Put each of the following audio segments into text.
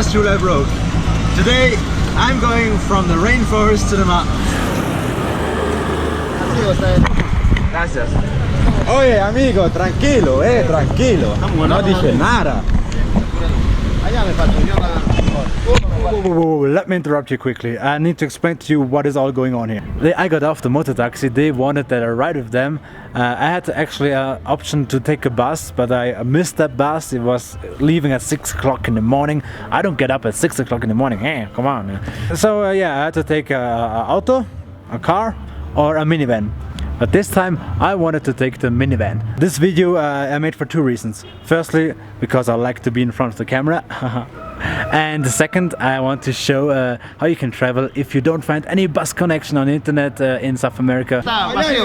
First rule I broke. Today I'm going from the rainforest to the mountains. Gracias. Oye amigo, tranquilo, tranquilo. No dije nada. Let me interrupt you quickly. I need to explain to you what is all going on here. I got off the motor taxi. They wanted that I ride with them. I had actually an option to take a bus, but I missed that bus. It was leaving at 6 o'clock in the morning. I don't get up at 6 o'clock in the morning. Hey, come on. So yeah, I had to take an auto, a car, or a minivan. But this time I wanted to take the minivan. This video I made for two reasons. Firstly, because I like to be in front of the camera. And second, I want to show how you can travel if you don't find any bus connection on the internet in South America. Okay,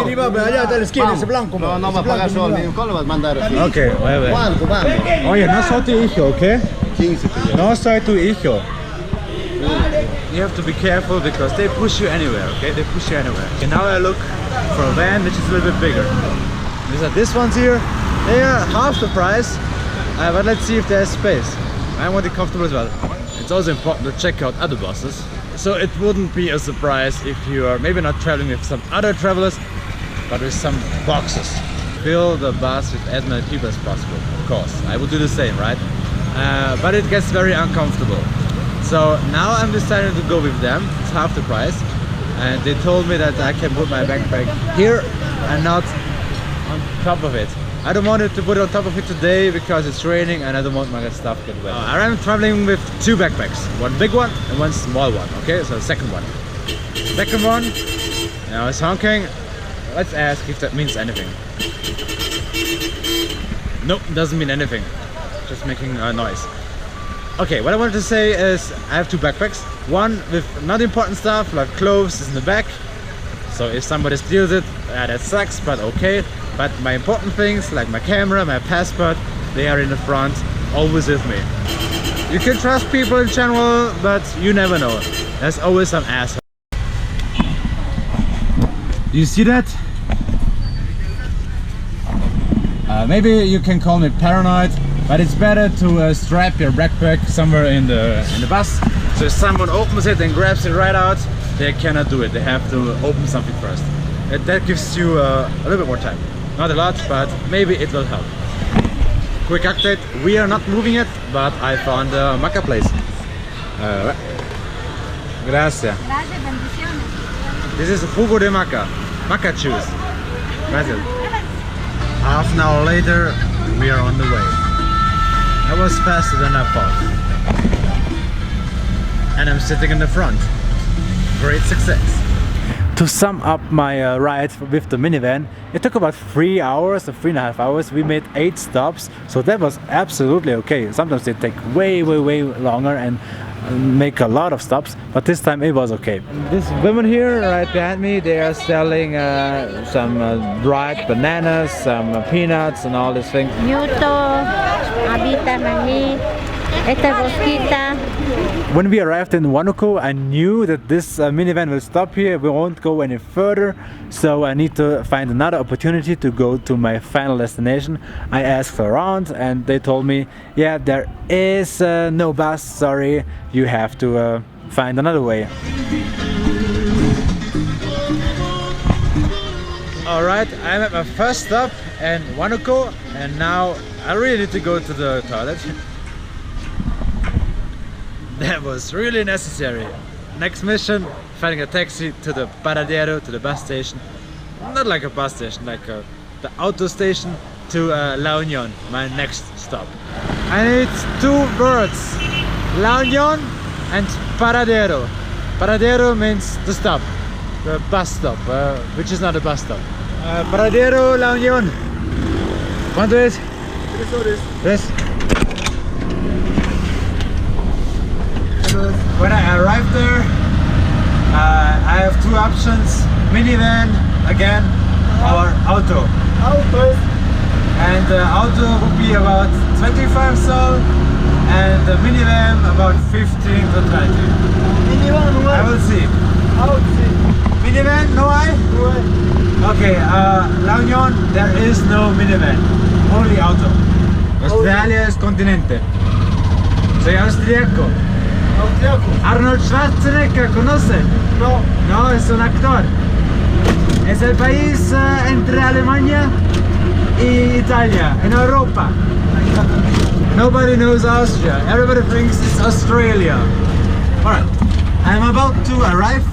oye, no soy tu hijo, okay? No soy tu hijo. You have to be careful because they push you anywhere, okay? They push you anywhere. Okay, now I look for a van which is a little bit bigger. These ones here, they are half the price, but let's see if there's space. I want it comfortable as well. It's also important to check out other buses, so it wouldn't be a surprise if you are maybe not traveling with some other travelers, but with some boxes. Fill the bus with as many people as possible, of course. I would do the same, right? But it gets very uncomfortable. So now I'm deciding to go with them. It's half the price, and they told me that I can put my backpack here and not on top of it. I don't want to put it on top of it today because it's raining and I don't want my stuff to get wet. I'm traveling with two backpacks, one big one and one small one. Okay, so the second one. Second one, now it's honking. Let's ask if that means anything. Nope, doesn't mean anything. Just making a noise. Okay, what I wanted to say is I have two backpacks. One with not important stuff like clothes is in the back. So if somebody steals it, that sucks, but okay. But my important things like my camera, my passport, they are in the front, always with me. You can trust people in general, but you never know. There's always some asshole. Do you see that? Maybe you can call me paranoid, but it's better to strap your backpack somewhere in the bus. So if someone opens it and grabs it right out, they cannot do it. They have to open something first. That gives you a little bit more time. Not a lot, but maybe it will help. Quick update, we are not moving yet, but I found a maca place. Gracias. Gracias, bendiciones. This is jugo de maca. Maca juice. Gracias. Half an hour later, we are on the way. That was faster than I thought. And I'm sitting in the front. Great success. To sum up my ride with the minivan, it took about 3 hours or 3.5 hours. We made 8 stops, so that was absolutely okay. Sometimes they take way longer and make a lot of stops, but this time it was okay. This woman here right behind me, they are selling some dried bananas, some peanuts and all these things. Ñuto, habita, maní, esta rosquita. When we arrived in Huánuco, I knew that this minivan will stop here. We won't go any further, so I need to find another opportunity to go to my final destination. I asked around and they told me, yeah, there is no bus, sorry, you have to find another way. Alright, I'm at my first stop in Huánuco, and now I really need to go to the toilet. That was really necessary. Next mission, finding a taxi to the paradero, to the bus station. Not like a bus station, like the auto station to La Unión, my next stop. I need 2 words, La Unión and paradero. Paradero means the stop, the bus stop, which is not a bus stop. Paradero, La Unión. ¿Cuánto es? 3 horas. 3. When I arrived there, I have 2 options, minivan again or auto. Auto. And the auto would be about 25 sol and the minivan about 15 to 20. Minivan, no hay. I will see. Auto, sí. Minivan, no hay? No hay. Okay, La Unión, there is no minivan, only auto. Australia is continente. Soy austríaco. Austriaco. Arnold Schwarzenegger, ¿conoce? No. No, es un actor. Es el país entre Alemania y Italia, en Europa. Nobody knows Austria. Everybody thinks it's Australia. Alright, I'm about to arrive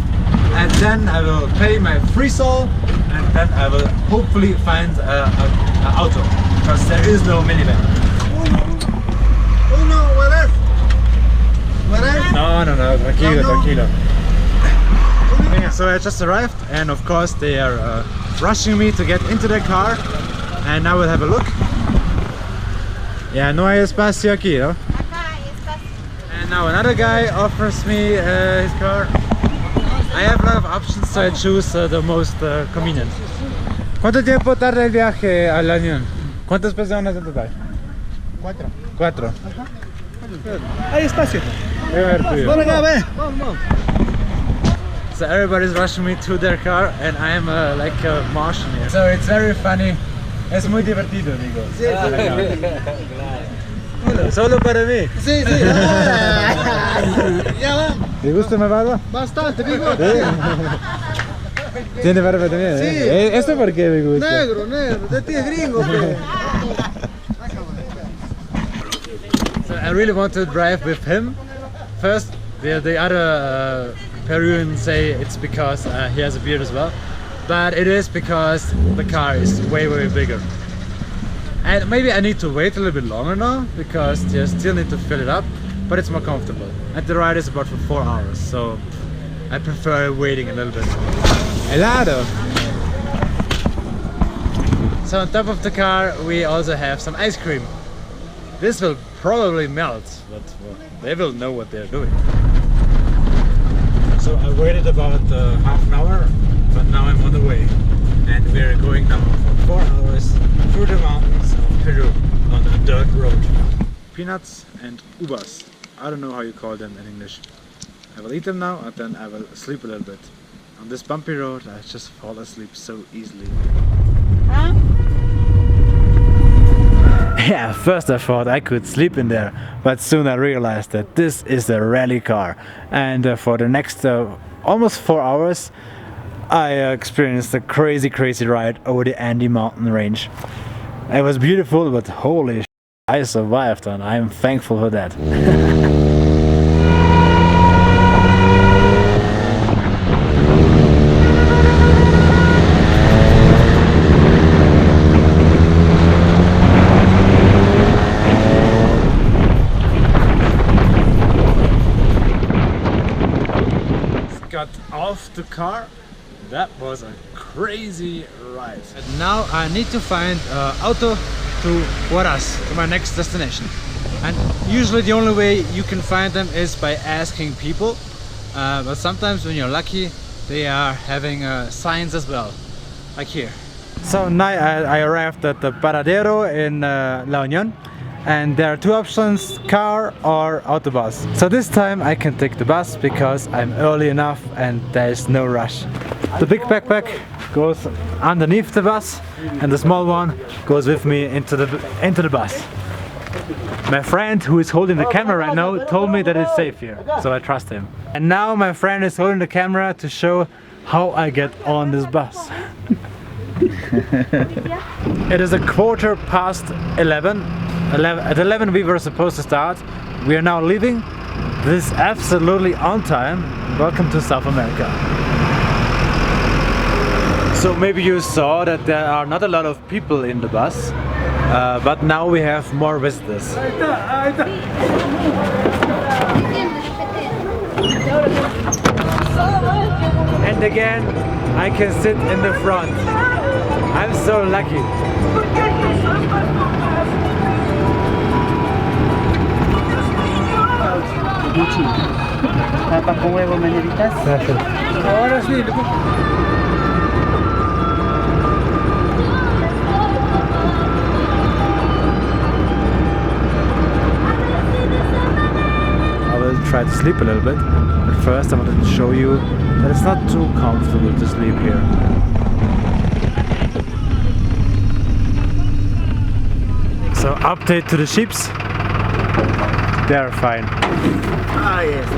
and then I will pay my free soul and then I will hopefully find an auto because there is no minivan. Uno, Huaraz. Huaraz. No, tranquilo, No, no. tranquilo. Yeah, so I just arrived and of course they are rushing me to get into their car and now we'll have a look. Yeah, no hay espacio aquí, ¿no? And now another guy offers me his car. I have a lot of options, so I choose the most convenient. ¿Cuánto tiempo tarda el viaje a La Unión? ¿Cuántas personas en total? 4. 4. Hay espacio. Voy a ver tuyo. Ven acá, ven. Vamos. So everybody's rushing me to their car and I'm like a Martian here. So it's very funny. Es muy divertido, digo. Sí, Solo para mí. sí. Sí. Ya va. ¿Te gusta mi barba? Bastante, bigote. ¿Sí? ¿Tiene barba también? Sí. ¿Esto por qué me gusta? Negro. De ti es gringo, pe. So I really want to drive with him. First, the other Peruvians say it's because he has a beard as well. But it is because the car is way bigger. And maybe I need to wait a little bit longer now because you still need to fill it up, but it's more comfortable. And the ride is about for 4 hours, so I prefer waiting a little bit. Helado! So on top of the car we also have some ice cream. This will probably melt, but well, they will know what they're doing. So I waited about half an hour. But now I'm on the way and we're going now for 4 hours through the mountains of Peru on a dirt road. Peanuts and uvas. I don't know how you call them in English. I will eat them now and then I will sleep a little bit. On this bumpy road I just fall asleep so easily. Huh? Yeah, first I thought I could sleep in there, but soon I realized that this is a rally car and for the next almost 4 hours I experienced a crazy ride over the Andes mountain range. It was beautiful, but holy sh**, I survived and I'm thankful for that. Got off the car. That was a crazy ride. And now I need to find auto to Huaraz, to my next destination. And usually the only way you can find them is by asking people. But sometimes when you're lucky, they are having signs as well, like here. So now I arrived at the Paradero in La Unión. And there are two options, car or autobus. So this time I can take the bus because I'm early enough and there is no rush. The big backpack goes underneath the bus and the small one goes with me into the bus. My friend who is holding the camera right now told me that it's safe here, so I trust him. And now my friend is holding the camera to show how I get on this bus. It is 11:15. At 11 we were supposed to start. We are now leaving. This is absolutely on time. Welcome to South America. So maybe you saw that there are not a lot of people in the bus, but now we have more visitors. And again, I can sit in the front. I'm so lucky. Papas con huevo, mañanitas. Ahora sí. I will try to sleep a little bit, but first I wanted to show you that it's not too comfortable to sleep here. So update to the ships. They're fine. Ah, yes.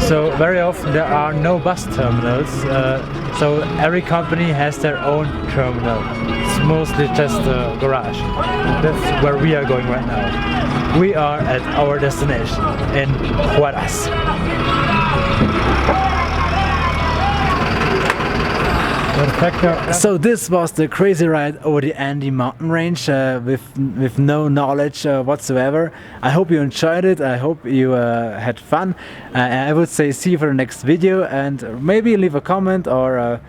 So very often there are no bus terminals, so every company has their own terminal. It's mostly just a garage. That's where we are going right now. We are at our destination in Huaraz. So this was the crazy ride over the Andes mountain range with no knowledge whatsoever. I hope you enjoyed it. I hope you had fun. I would say see you for the next video, and maybe leave a comment or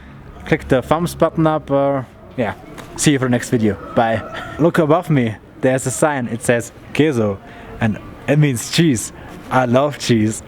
click the thumbs button up, or yeah, see you for the next video. Bye. Look above me, there's a sign. It says queso, and it means cheese. I love cheese.